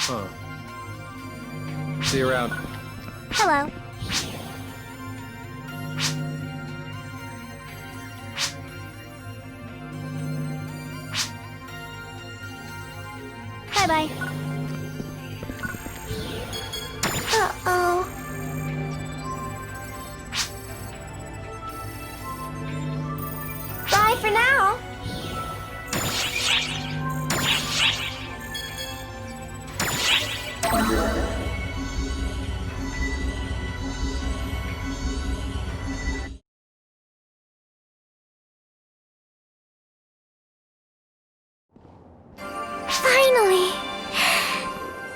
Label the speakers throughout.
Speaker 1: Huh. See you around.
Speaker 2: Hello. Bye-bye. Uh-oh. Bye for now. Finally!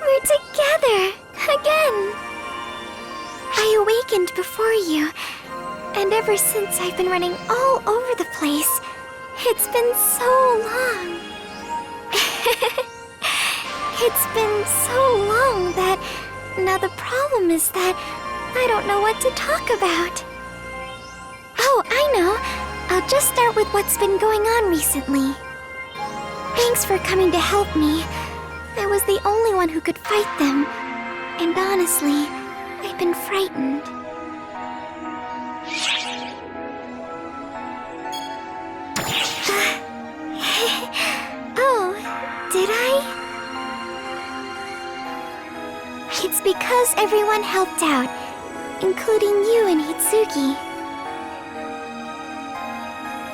Speaker 2: We're together! Again! I awakened before you, and ever since I've been running all over the place. It's been so long. It's been so long that now the problem is that I don't know what to talk about. Oh, I know. I'll just start with what's been going on recently. Thanks for coming to help me. I was the only one who could fight them. And honestly, I've been frightened. Oh, did I? It's because everyone helped out, including you and Hitsuki.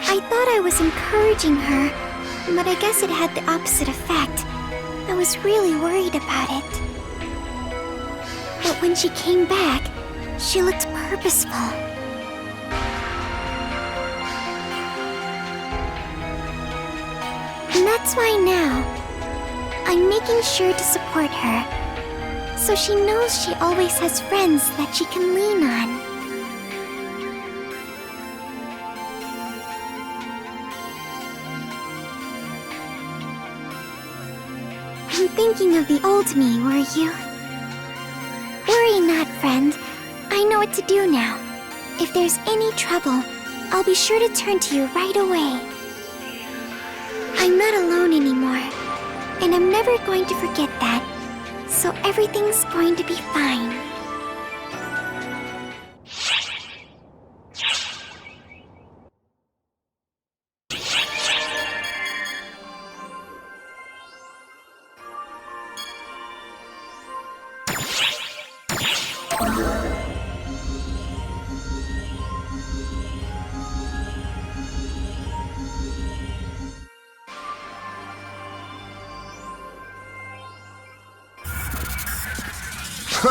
Speaker 2: I thought I was encouraging her, but I guess it had the opposite effect. I was really worried about it. But when she came back, she looked purposeful. And that's why now, I'm making sure to support her, so she knows she always has friends that she can lean on. Thinking of the old me, were you? Worry not, friend. I know what to do now. If there's any trouble, I'll be sure to turn to you right away. I'm not alone anymore, and I'm never going to forget that. So everything's going to be fine.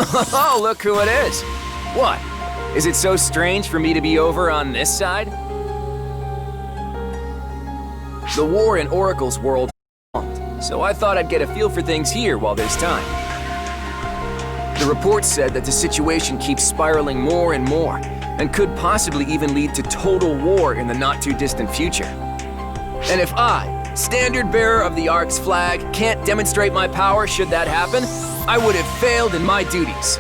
Speaker 3: Oh, look who it is! What? Is it so strange for me to be over on this side? The war in Oracle's world, so I thought I'd get a feel for things here while there's time. The report said that the situation keeps spiraling more and more, and could possibly even lead to total war in the not-too-distant future. And if I, standard bearer of the Ark's flag, can't demonstrate my power should that happen, I would have failed in my duties.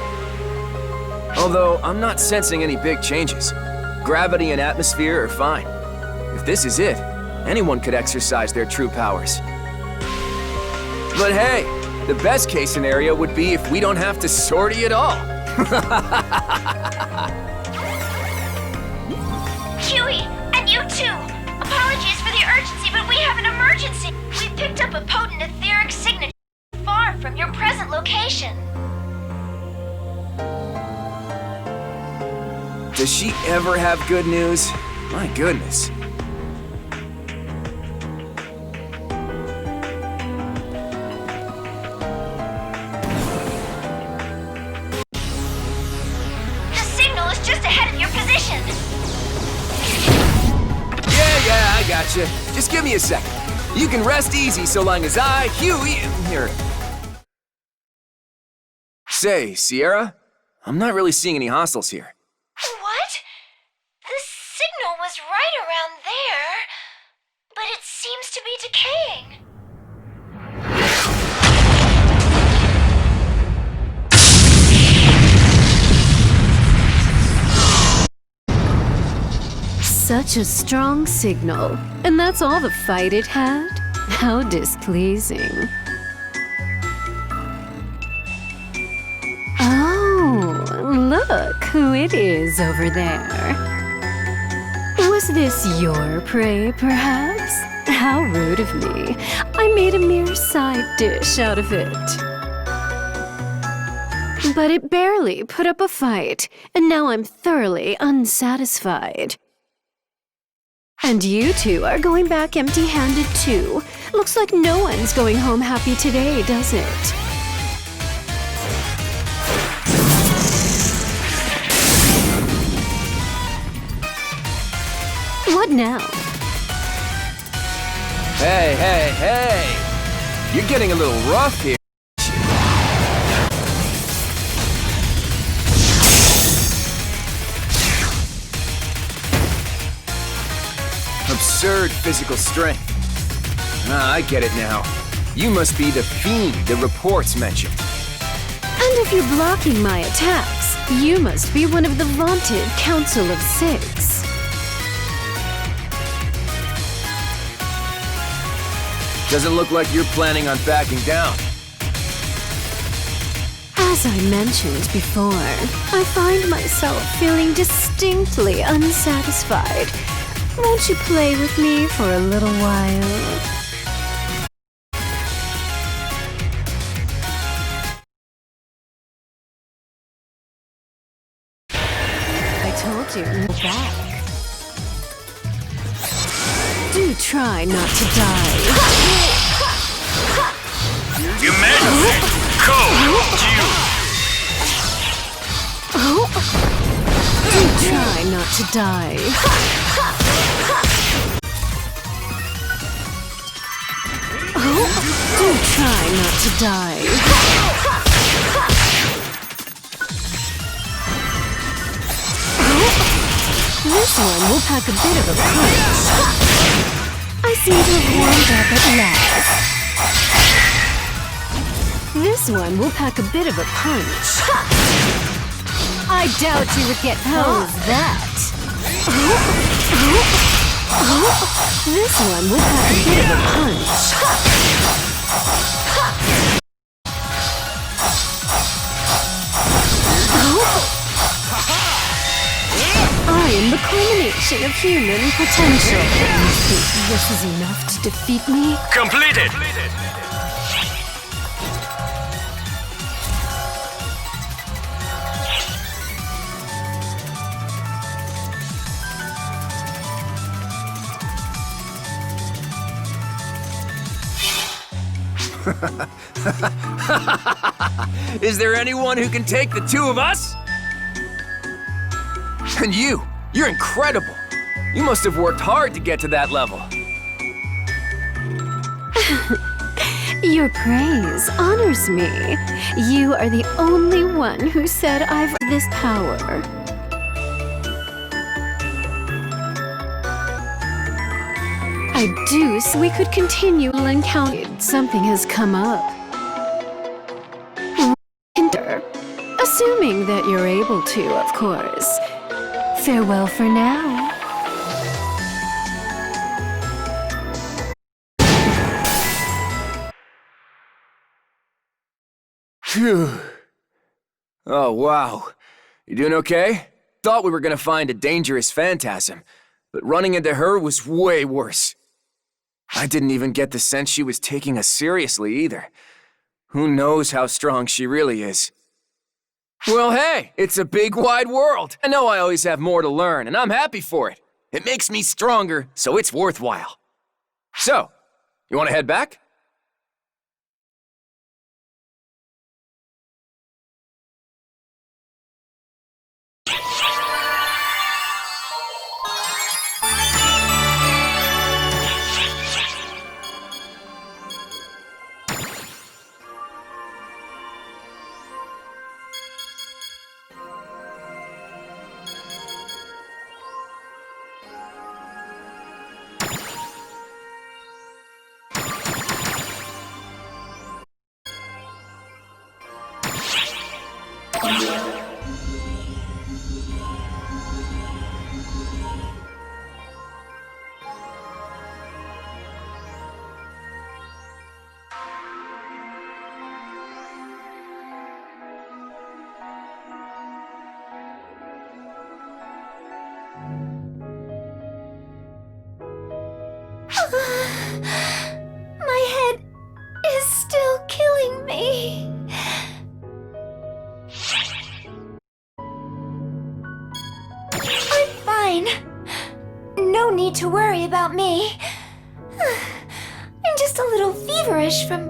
Speaker 3: Although, I'm not sensing any big changes. Gravity and atmosphere are fine. If this is it, anyone could exercise their true powers. But hey, the best case scenario would be if we don't have to sortie at all.
Speaker 4: Huey, and you too! Apologies for the urgency, but we have an emergency! We picked up a potent etheric signature far from your present location.
Speaker 3: Does she ever have good news? My goodness.
Speaker 4: The signal is just ahead of your position.
Speaker 3: Yeah, I gotcha. Just give me a second. You can rest easy so long as I, Huey, here. Say, Sierra, I'm not really seeing any hostiles here.
Speaker 4: What? The signal was right around there, but it seems to be decaying.
Speaker 5: Such a strong signal. And that's all the fight it had? How displeasing. who it is over there. Was this your prey, perhaps? How rude of me. I made a mere side dish out of it. But it barely put up a fight, and now I'm thoroughly unsatisfied. And you two are going back empty-handed too. Looks like no one's going home happy today, does it? What now?
Speaker 3: Hey, hey, hey! You're getting a little rough here. Absurd physical strength. Ah, I get it now. You must be the fiend the reports mentioned.
Speaker 5: And if you're blocking my attacks, you must be one of the vaunted Council of Six.
Speaker 3: Doesn't look like you're planning on backing down.
Speaker 5: As I mentioned before, I find myself feeling distinctly unsatisfied. Won't you play with me for a little while? I told you, no back. Do try not to die.
Speaker 6: Your Majesty!
Speaker 5: Do try not to die. Do try not to die. This one will pack a bit of a punch. I seem to have warmed up at last. This one will pack a bit of a punch. I doubt you would get past that. This one will pack a bit of a punch. I am the culmination of human potential. You think this is enough to defeat me?
Speaker 6: Completed!
Speaker 3: Is there anyone who can take the two of us? And you're incredible. You must have worked hard to get to that level.
Speaker 5: Your praise honors me. You are the only one who said I've this power. I do, so we could continue encounter. Something has come up. Assuming that you're able to, of course. Farewell for now.
Speaker 3: Phew. Oh, wow. You doing okay? Thought we were gonna find a dangerous phantasm, but running into her was way worse. I didn't even get the sense she was taking us seriously either. Who knows how strong she really is? Well, hey, it's a big, wide world. I know I always have more to learn, and I'm happy for it. It makes me stronger, so it's worthwhile. So, you want to head back?
Speaker 2: to worry about me. I'm just a little feverish from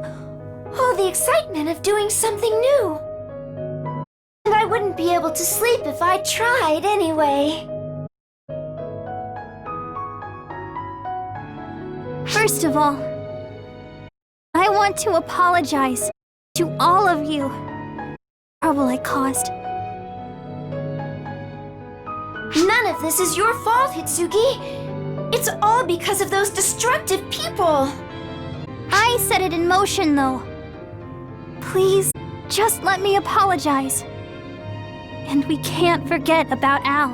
Speaker 2: all the excitement of doing something new. And I wouldn't be able to sleep if I tried anyway. First of all, I want to apologize to all of you for the trouble I caused. None of this is your fault, Hitsugi. It's all because of those destructive people. I set it in motion, though. Please, just let me apologize. And we can't forget about Al.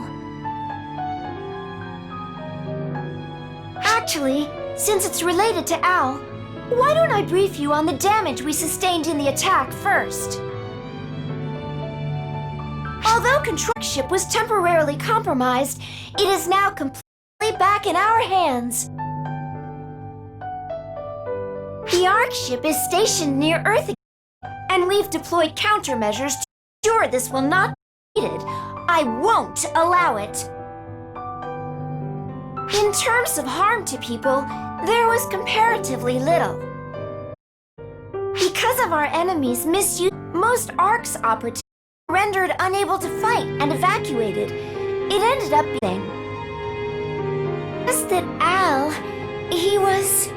Speaker 2: Actually, since it's related to Al, why don't I brief you on the damage we sustained in the attack first? Although control ship was temporarily compromised, it is now completely back in our hands. The Ark ship is stationed near Earth again, and we've deployed countermeasures to ensure this will not be needed. I won't allow it. In terms of harm to people, there was comparatively little. Because of our enemies' misuse, most Ark's operatives were rendered unable to fight and evacuated. It ended up being just that Al, he was...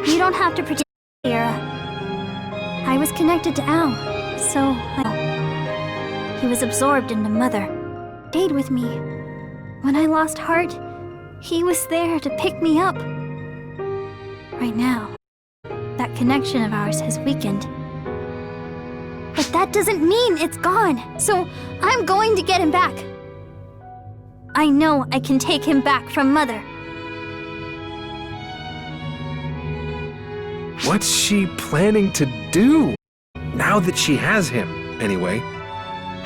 Speaker 2: You don't have to pretend, Sierra. I was connected to Al, so he was absorbed into Mother. Stayed with me. When I lost heart, he was there to pick me up. Right now, that connection of ours has weakened. But that doesn't mean it's gone, so I'm going to get him back. I know I can take him back from Mother.
Speaker 1: What's she planning to do? Now that she has him, anyway.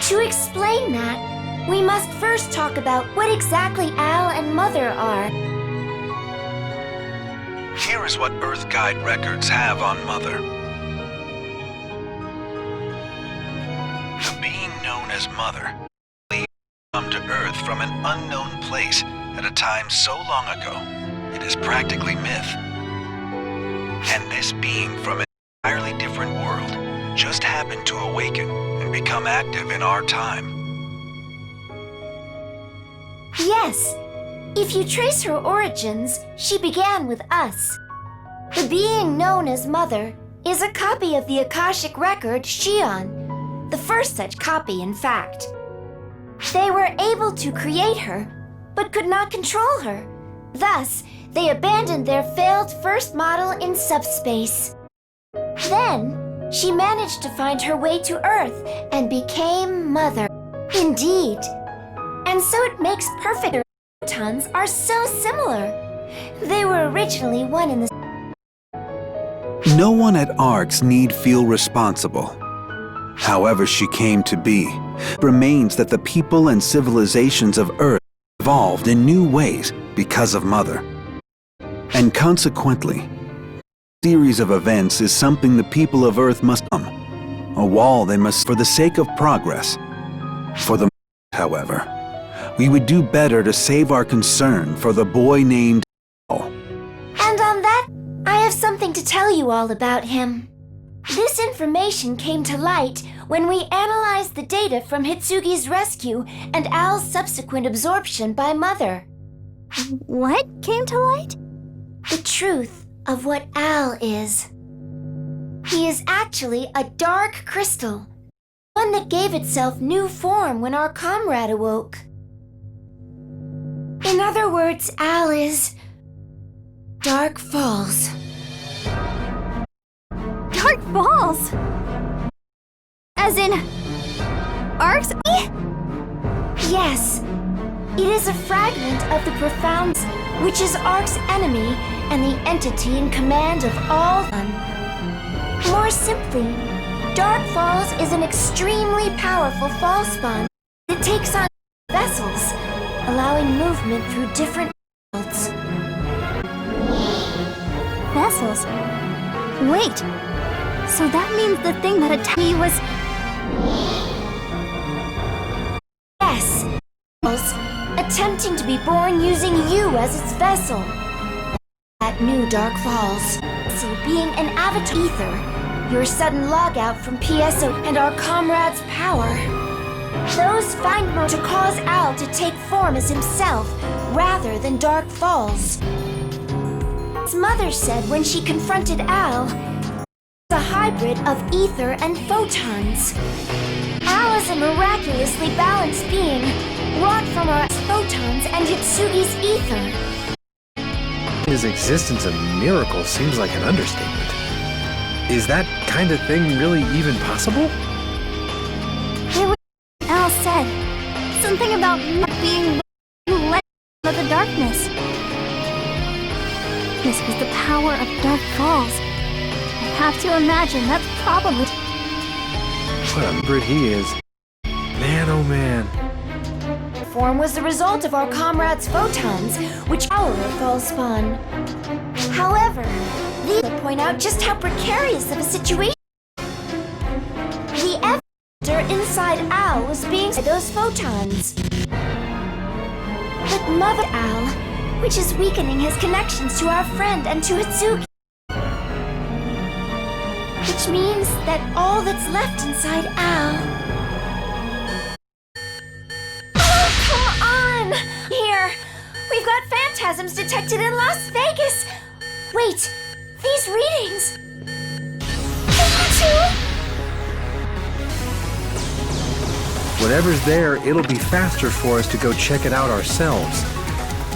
Speaker 2: To explain that, we must first talk about what exactly Al and Mother are.
Speaker 6: Here is what Earth Guide records have on Mother. The being known as Mother come to Earth from an unknown place at a time so long ago, it is practically myth. And this being from an entirely different world just happened to awaken and become active in our time.
Speaker 2: Yes. If you trace her origins, she began with us. The being known as Mother is a copy of the Akashic record Shion, the first such copy, in fact. They were able to create her, but could not control her. Thus, they abandoned their failed first model in subspace. Then, she managed to find her way to Earth and became Mother. Indeed. And so it makes perfect photons are so similar. They were originally one in the...
Speaker 7: No one at ARX need feel responsible. However she came to be, remains that the people and civilizations of Earth evolved in new ways because of Mother. And consequently, a series of events is something the people of Earth must a wall they must for the sake of progress. For the moment, however, we would do better to save our concern for the boy named Al.
Speaker 2: And on that, I have something to tell you all about him. This information came to light when we analyzed the data from Hitsugi's rescue and Al's subsequent absorption by Mother. What came to light? The truth of what Al is. He is actually a dark crystal, one that gave itself new form when our comrade awoke. In other words, Al is... Dark Falls. Dark Falls? As in... Ark's... Yes. It is a fragment of the Profound, which is Ark's enemy and the entity in command of all. More simply, Dark Falls is an extremely powerful fall spawn that takes on vessels, allowing movement through different worlds. Vessels? Wait, so that means the thing that attacked me was... Yes, attempting to reborn using you as its vessel. At New Dark Falls, so being an avatar ether, your sudden logout from PSO and our comrade's power. Those find mode to cause Al to take form as himself, rather than Dark Falls. His mother said when she confronted Al, a hybrid of ether and photons. Al is a miraculously balanced being, wrought from our photons and Hitsugi's ether.
Speaker 1: His existence a miracle seems like an understatement. Is that kind of thing really even possible?
Speaker 2: Hear what Al said. Something about not being who led of the darkness. This was the power of Dark Falls. I have to imagine that's probably...
Speaker 1: What a bird he is. Man, oh man.
Speaker 2: Form was the result of our comrade's photons, which power of Falspawn. However, these point out just how precarious of a situation the F-factor inside Al was being by those photons. But Mother Al, which is weakening his connections to our friend and to Hitsugi. Which means that all that's left inside Al... Here! We've got phantasms detected in Las Vegas! Wait! These readings!
Speaker 1: Whatever's there, it'll be faster for us to go check it out ourselves.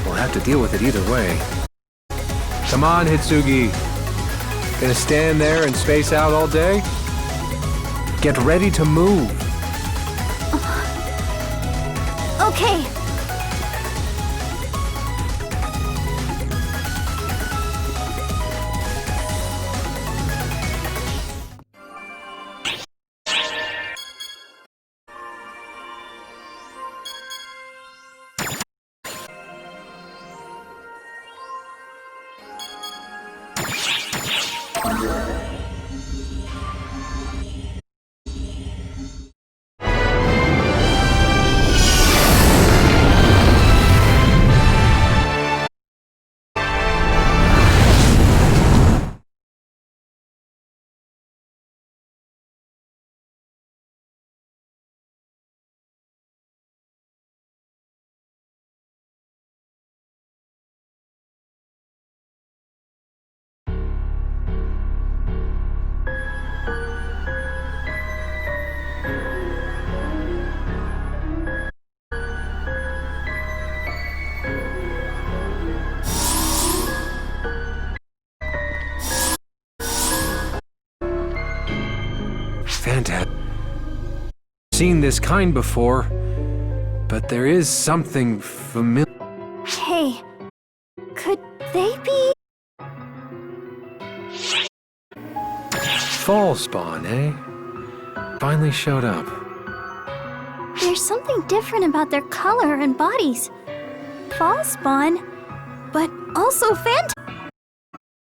Speaker 1: We'll have to deal with it either way. Come on, Hitsugi. Gonna stand there and space out all day? Get ready to move.
Speaker 2: Okay.
Speaker 1: Fantastic. Seen this kind before, but there is something familiar.
Speaker 2: Hey, could they be?
Speaker 1: Fall spawn, eh? Finally showed up.
Speaker 2: There's something different about their color and bodies. Fall spawn, but also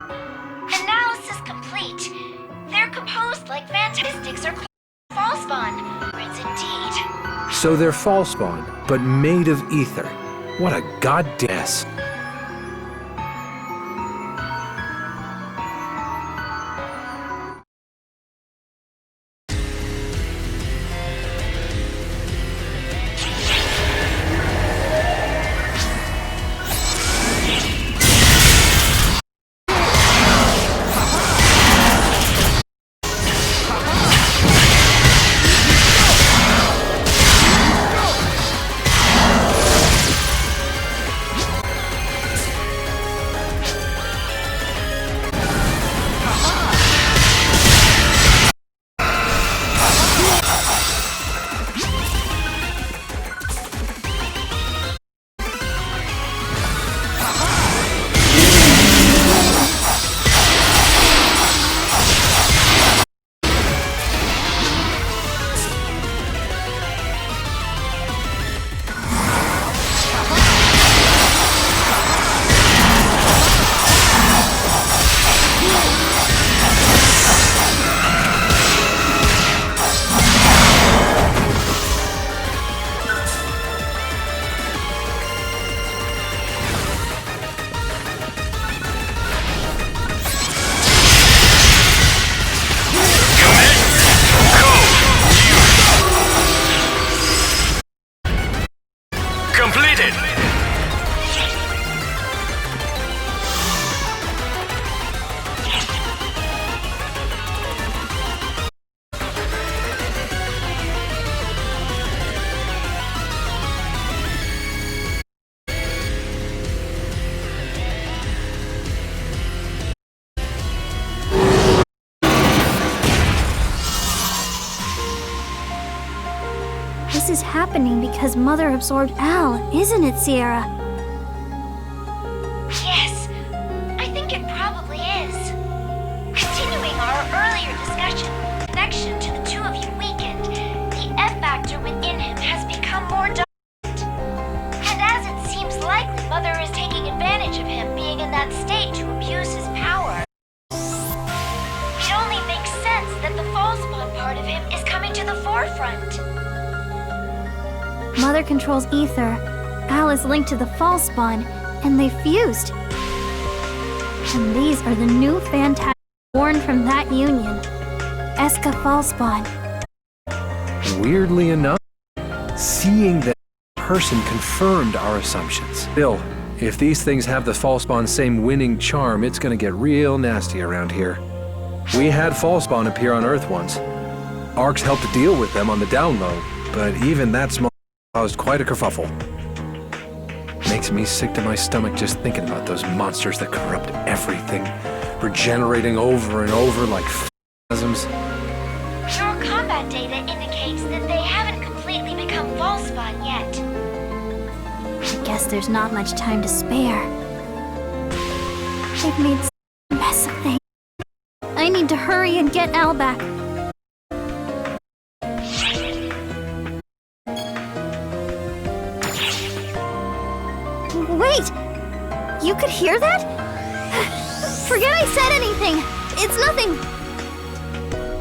Speaker 4: Analysis complete. They're composed like phantastics or falspawn. It's indeed.
Speaker 1: So they're fall spawn, but made of ether. What a goddamn...
Speaker 2: this is happening because Mother absorbed Al, isn't it, Sierra?
Speaker 4: Yes, I think it probably is. Continuing our earlier discussion, connection to the two of you weakened, the F factor within him has become more dominant. And as it seems likely Mother is taking advantage of him being in that state to abuse his power, it only makes sense that the Falsepawn part of him is coming to the forefront.
Speaker 2: Mother controls ether, Al is linked to the Falsepawn, and they fused. And these are the new Phantasy born from that union. Eska Falsepawn.
Speaker 1: Weirdly enough, seeing that person confirmed our assumptions. Still, if these things have the Falsepawn's same winning charm, it's gonna get real nasty around here. We had Falsepawn appear on Earth once. Arcs helped to deal with them on the down low, but even that small caused quite a kerfuffle. Makes me sick to my stomach just thinking about those monsters that corrupt everything, regenerating over and over like phantasms.
Speaker 4: Your combat data indicates that they haven't completely become Falsepawn yet.
Speaker 2: I guess there's not much time to spare. They've made such a mess of things. I need to hurry and get Al back. Wait! You could hear that? Forget I said anything! It's nothing!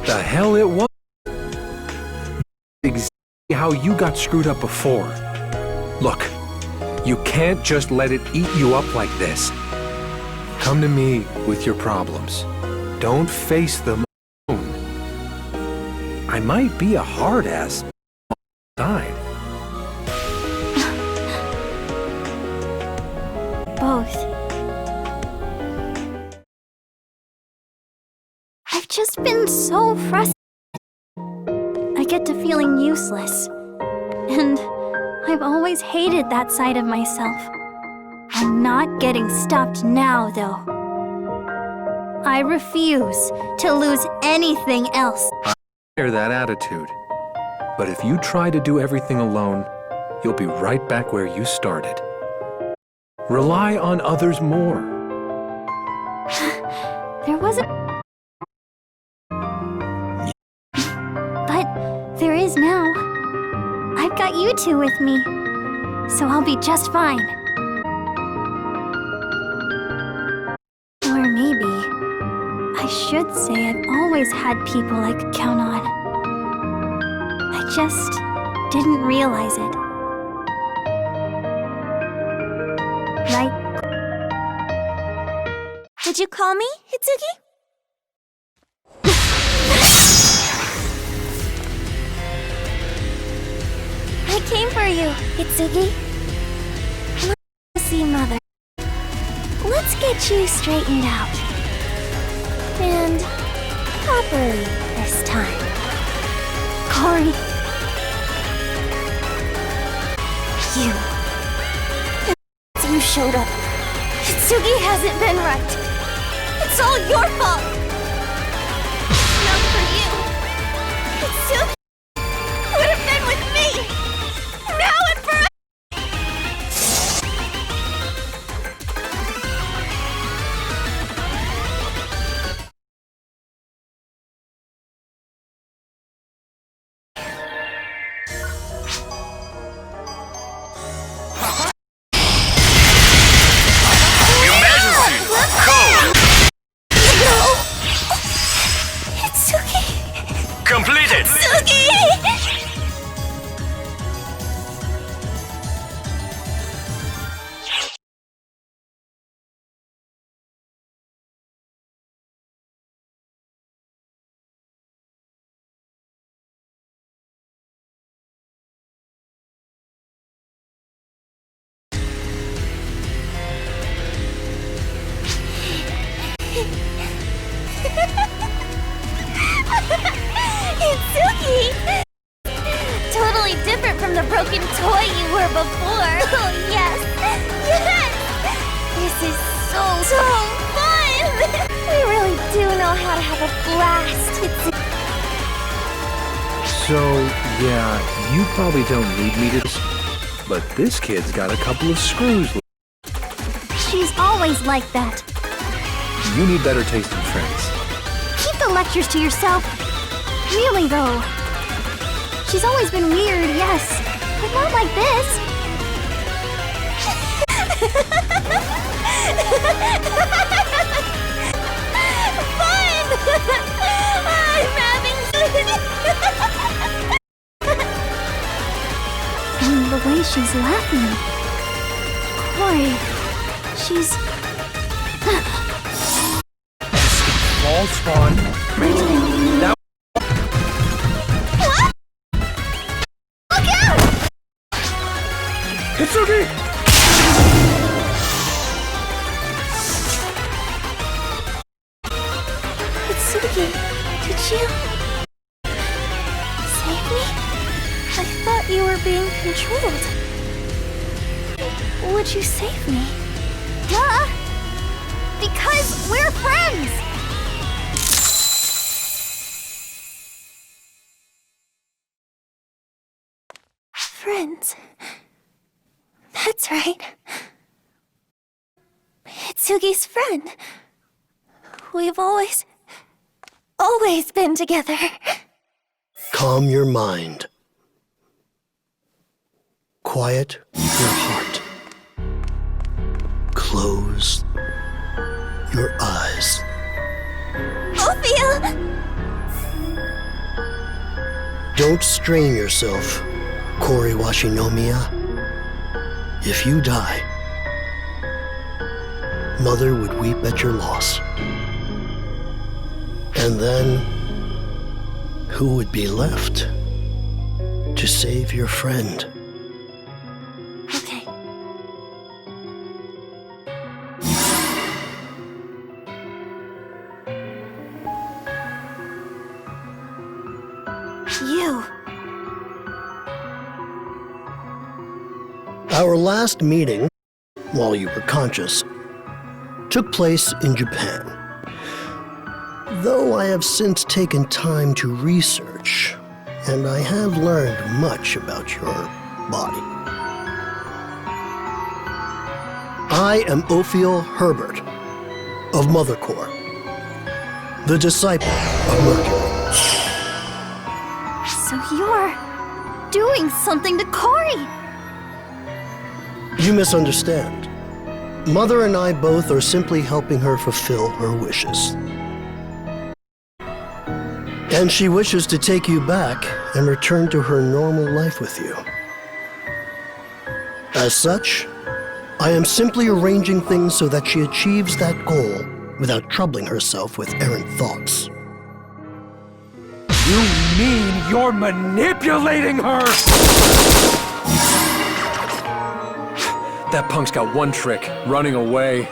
Speaker 1: The hell it was? Exactly how you got screwed up before. Look, you can't just let it eat you up like this. Come to me with your problems. Don't face them alone. I might be a hard-ass side.
Speaker 2: Both. I've just been so frustrated. I get to feeling useless. And I've always hated that side of myself. I'm not getting stopped now, though. I refuse to lose anything else.
Speaker 1: I share that attitude. But if you try to do everything alone, you'll be right back where you started. Rely on others more.
Speaker 2: There wasn't... But there is now. I've got you two with me, so I'll be just fine. Or maybe I should say I've always had people I could count on. I just didn't realize it. Right? Did you call me, Hitsugi? I came for you, Hitsugi. Let's see Mother. Let's get you straightened out. And properly this time. Cory. You showed up. Hitsugi hasn't been right. It's all your fault. Not for you. Hitsugi would have been with me. Now and forever.
Speaker 8: Completed!
Speaker 2: Hitsugi! Hitsugi! Totally different from the broken toy you were before. Oh, yes! Yes! This is so fun! We really do know how to have a blast.
Speaker 1: So, yeah, you probably don't need me to... But this kid's got a couple of screws.
Speaker 2: She's always like that.
Speaker 1: You need better taste in friends.
Speaker 2: Keep the lectures to yourself. Really, though. She's always been weird, yes. But not like this. Fun! I'm having And the way she's laughing. Corey, she's...
Speaker 1: Ball spawn. That...
Speaker 2: What? Look out!
Speaker 1: Hitsugi!
Speaker 2: Hitsugi, did you... save me? I thought you were being controlled. Would you save me? Duh! Because we're friends! Friends. That's right. Hitsugi's friend. We've always been together.
Speaker 9: Calm your mind. Quiet your heart. Close your eyes.
Speaker 2: Ophia!
Speaker 9: Don't strain yourself, Kori Washinomiya. If you die, Mother would weep at your loss. And then, who would be left to save your friend?
Speaker 2: Okay. You.
Speaker 9: Our last meeting, while you were conscious, took place in Japan. Though I have since taken time to research, and I have learned much about your body. I am Ophiel Herbert of Mother Core, the disciple of Mercury.
Speaker 2: So you're doing something to Corey.
Speaker 9: You misunderstand. Mother and I both are simply helping her fulfill her wishes. And she wishes to take you back and return to her normal life with you. As such, I am simply arranging things so that she achieves that goal without troubling herself with errant thoughts.
Speaker 1: You mean you're manipulating her? That punk's got one trick, running away.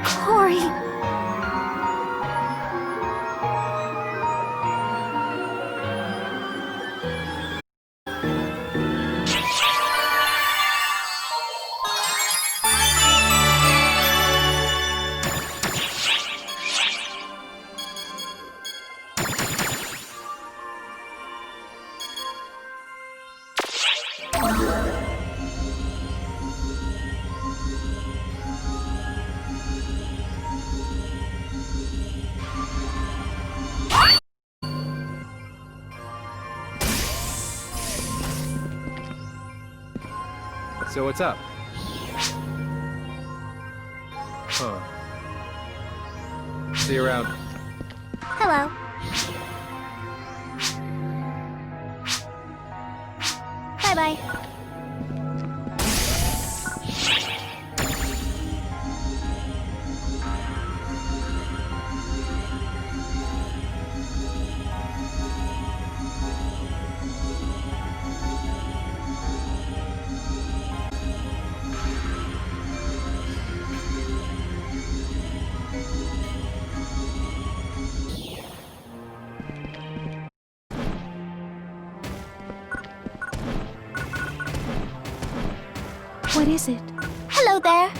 Speaker 2: Corey.
Speaker 1: So what's up? Huh. See you around.
Speaker 2: Hello. Bye-bye.
Speaker 5: What is it?
Speaker 2: Hello there.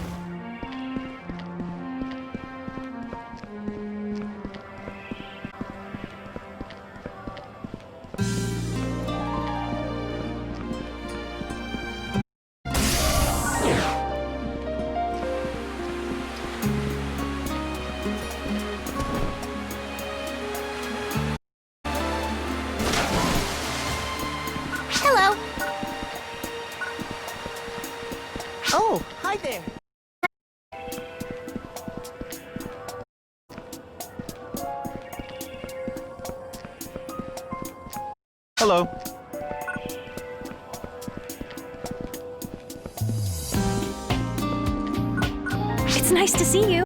Speaker 10: Hello.
Speaker 5: It's nice to see you.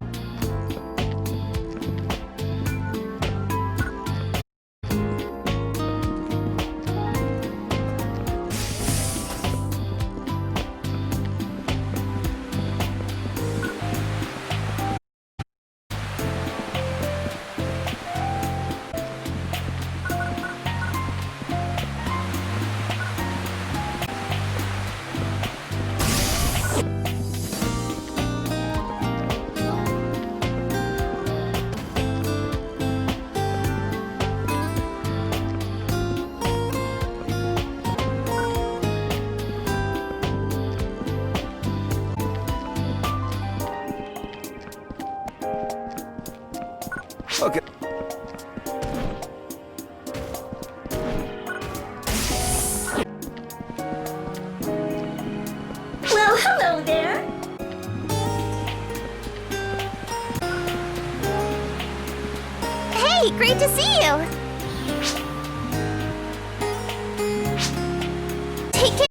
Speaker 3: Okay.
Speaker 2: Well, hello there. Hey, great to see you. Take care.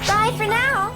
Speaker 2: Bye for now.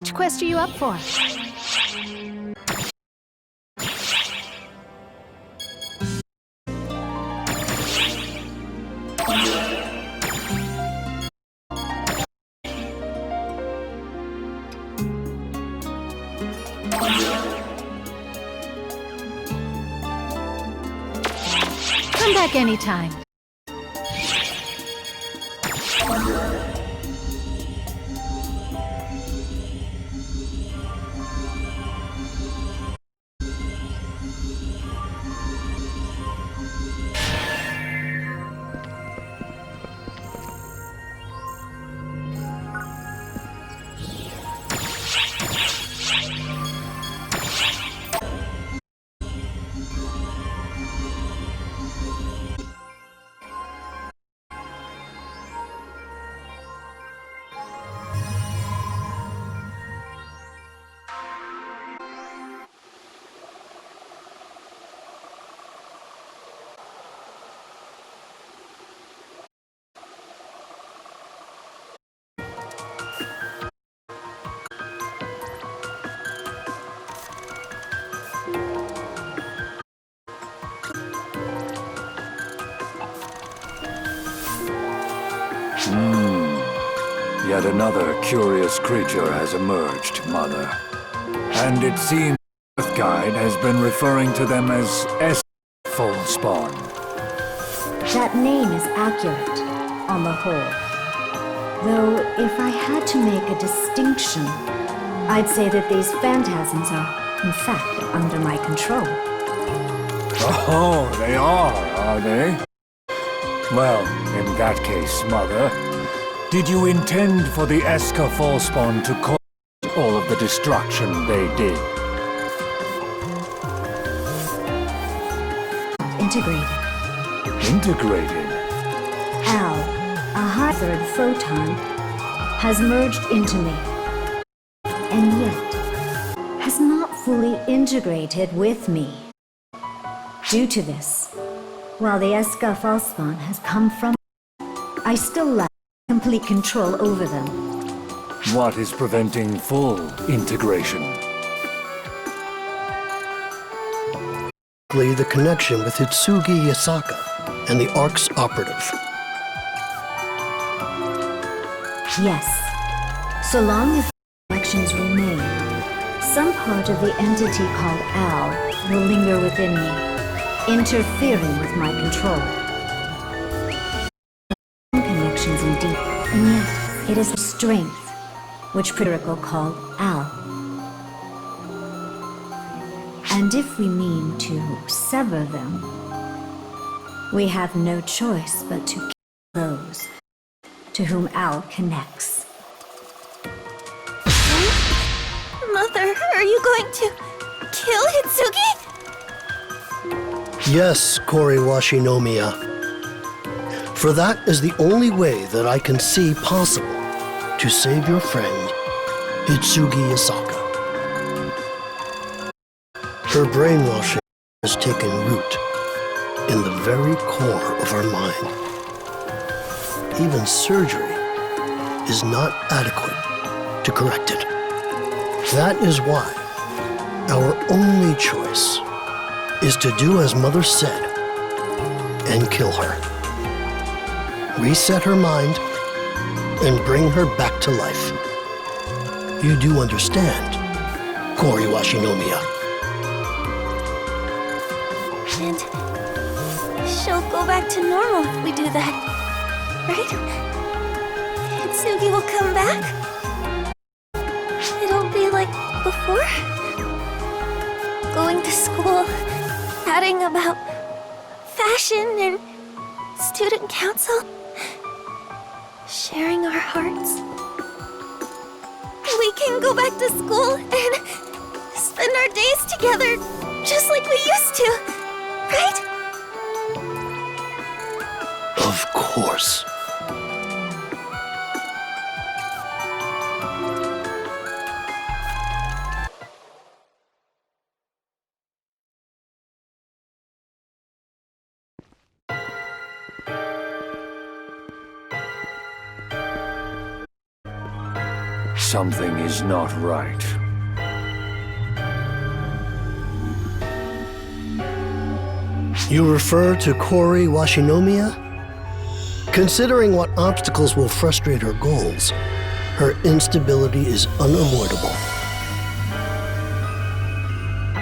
Speaker 5: Which quest are you up for? Come back anytime.
Speaker 10: Yet another curious creature has emerged, Mother. And it seems Earth Guide has been referring to them as Fullspawn.
Speaker 11: That name is accurate, on the whole. Though, if I had to make a distinction, I'd say that these phantasms are, in fact, under my control.
Speaker 10: Oh, they are they? Well, in that case, Mother, did you intend for the Eska Fullspawn to cause all of the destruction they did?
Speaker 11: Integrated.
Speaker 10: Integrated?
Speaker 11: Al, a high-third photon, has merged into me, and yet has not fully integrated with me. Due to this, while the Eska Fullspawn has come from, I still lack complete control over them.
Speaker 10: What is preventing full integration?
Speaker 9: The connection with Hitsugi Yasaka and the Ark's operative.
Speaker 11: Yes. So long as connections remain, some part of the entity called Al will linger within me, interfering with my control. Connections indeed, and yet it is strength, which Pritical called Al. And if we mean to sever them, we have no choice but to kill those to whom Al connects.
Speaker 2: Mother, are you going to kill Hitsugi?
Speaker 9: Yes, Kori Washinomiya. For that is the only way that I can see possible to save your friend, Hitsugi Yasaka. Her brainwashing has taken root in the very core of our mind. Even surgery is not adequate to correct it. That is why our only choice is to do as Mother said and kill her. Reset her mind and bring her back to life. You do understand, Kori Washinomiya.
Speaker 2: And she'll go back to normal if we do that, right? Hitsugi will come back? It'll be like before? Going to school, chatting about fashion and student council, sharing our hearts. We can go back to school and spend our days together just like we used to, right?
Speaker 9: Of course.
Speaker 10: Something is not right.
Speaker 9: You refer to Kori Washinomiya? Considering what obstacles will frustrate her goals, her instability is unavoidable.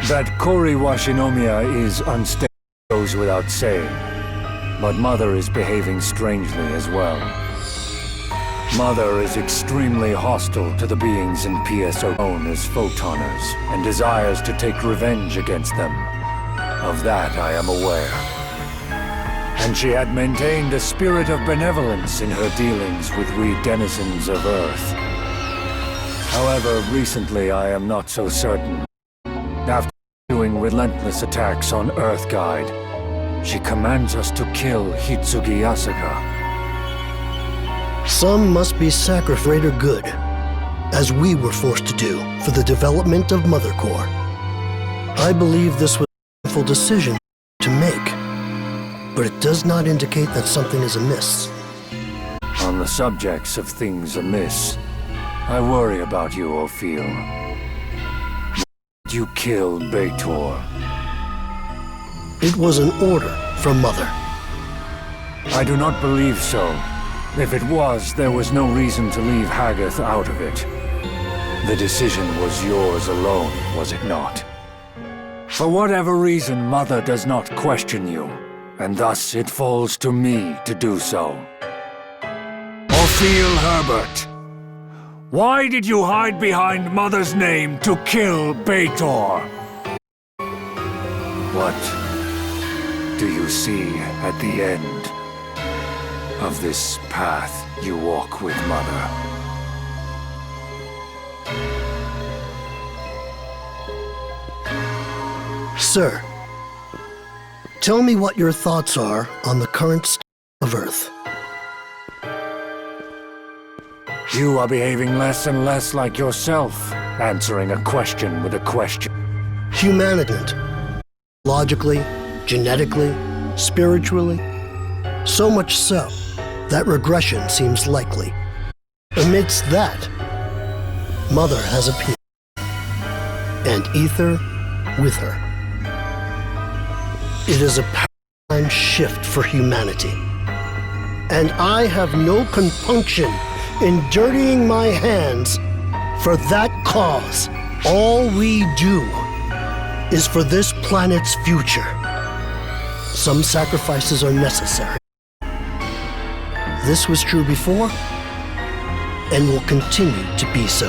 Speaker 10: That Kori Washinomiya is unstable goes without saying, but Mother is behaving strangely as well. Mother is extremely hostile to the beings in PSO known as Photoners, and desires to take revenge against them. Of that I am aware. And she had maintained a spirit of benevolence in her dealings with we denizens of Earth. However, recently I am not so certain. After doing relentless attacks on Earth Guide, she commands us to kill Hitsugi Yasaka.
Speaker 9: Some must be sacrificed for greater good, as we were forced to do for the development of Mother Core. I believe this was a painful decision to make, but it does not indicate that something is amiss.
Speaker 10: On the subjects of things amiss, I worry about you, Ophir. You killed Beitor.
Speaker 9: It was an order from Mother.
Speaker 10: I do not believe so. If it was, there was no reason to leave Haggath out of it. The decision was yours alone, was it not? For whatever reason, Mother does not question you, and thus it falls to me to do so. Ophiel Herbert, why did you hide behind Mother's name to kill Bator? What do you see at the end of this path you walk with Mother?
Speaker 9: Sir, tell me what your thoughts are on the current state of Earth.
Speaker 10: You are behaving less and less like yourself, answering a question with a question.
Speaker 9: Humanity, logically, genetically, spiritually, so much so that regression seems likely. Amidst that, Mother has appeared, and Ether with her. It is a paradigm shift for humanity, and I have no compunction in dirtying my hands for that cause. All we do is for this planet's future. Some sacrifices are necessary. This was true before, and will continue to be so.